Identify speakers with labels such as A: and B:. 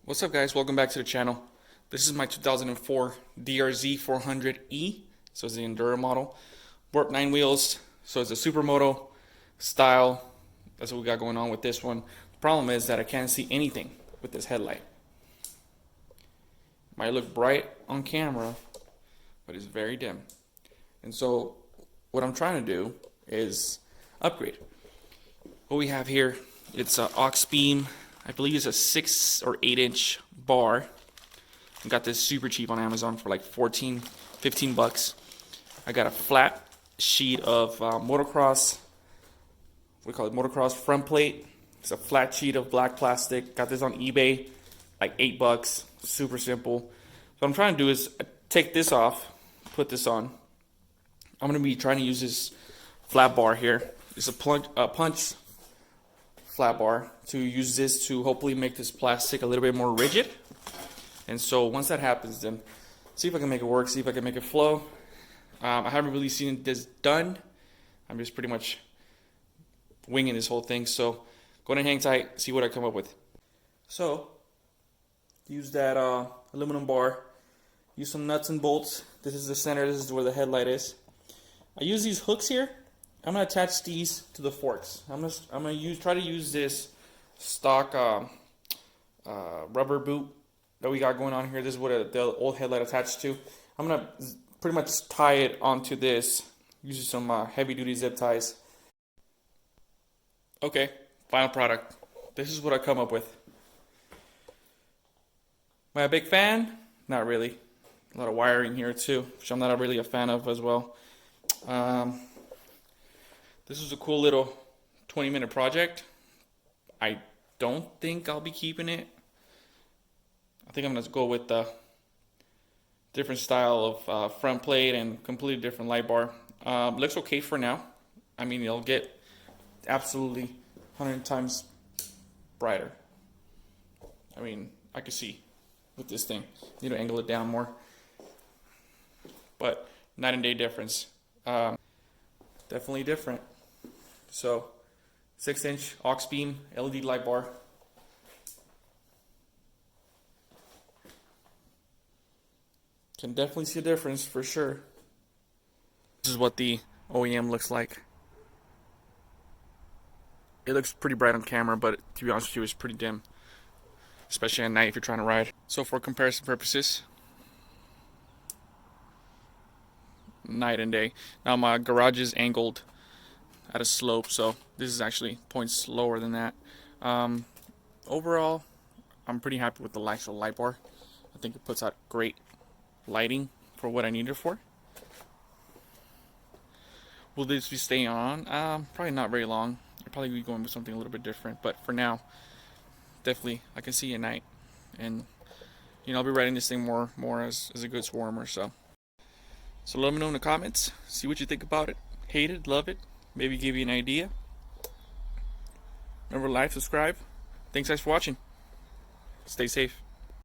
A: What's up, guys? Welcome back to the channel. This is my 2004 DRZ400E, so it's the Enduro model. Warp 9 wheels, so it's a Supermoto style. That's what we got going on with this one. The problem is that I can't see anything with this headlight. Might look bright on camera, but it's very dim. And so what I'm trying to do is upgrade. What we have here, it's an aux beam. I believe it's a 6 or 8 inch bar. I got this super cheap on Amazon for like 14, 15 bucks. I got a flat sheet of motocross, what do you call it, motocross front plate. It's a flat sheet of black plastic. Got this on eBay, like 8 bucks. Super simple. So what I'm trying to do is take this off, put this on. I'm going to be trying to use this flat bar here. It's a punch flat bar, to use this to hopefully make this plastic a little bit more rigid. And so once that happens, then see if I can make it work, see if I can make it flow. I haven't really seen this done. I'm just pretty much winging this whole thing. So go ahead and hang tight, see what I come up with. So use that aluminum bar, use some nuts and bolts. This is the center, this is where the headlight is. I use these hooks here. I'm gonna attach these to the forks. I'm gonna try to use this stock rubber boot that we got going on here. This is what the old headlight attached to. I'm gonna pretty much tie it onto this using some heavy duty zip ties. Okay, final product. This is what I come up with. Am I a big fan? Not really. A lot of wiring here too, which I'm not really a fan of as well. This was a cool little 20-minute project. I don't think I'll be keeping it. I think I'm going to go with the different style of front plate and completely different light bar. Looks okay for now. I mean, it'll get absolutely 100 times brighter. I mean, I can see with this thing. Need to angle it down more. But night and day difference. Definitely different. So 6 inch aux beam LED light bar. Can definitely see a difference for sure. This is what the OEM looks like. It looks pretty bright on camera, but to be honest with you, it's pretty dim, especially at night if you're trying to ride. So for comparison purposes, night and day. Now my garage is angled at a slope, so this is actually points lower than that. Overall, I'm pretty happy with the actual light bar. I think it puts out great lighting for what I need it for. Will this be staying on? Probably not very long. I'll probably be going with something a little bit different, but for now, definitely I can see at night, and I'll be riding this thing more as a good swarmer. So let me know in the comments. See what you think about it. Hate it, love it. Maybe give you an idea. Remember, like, subscribe. Thanks guys for watching. Stay safe.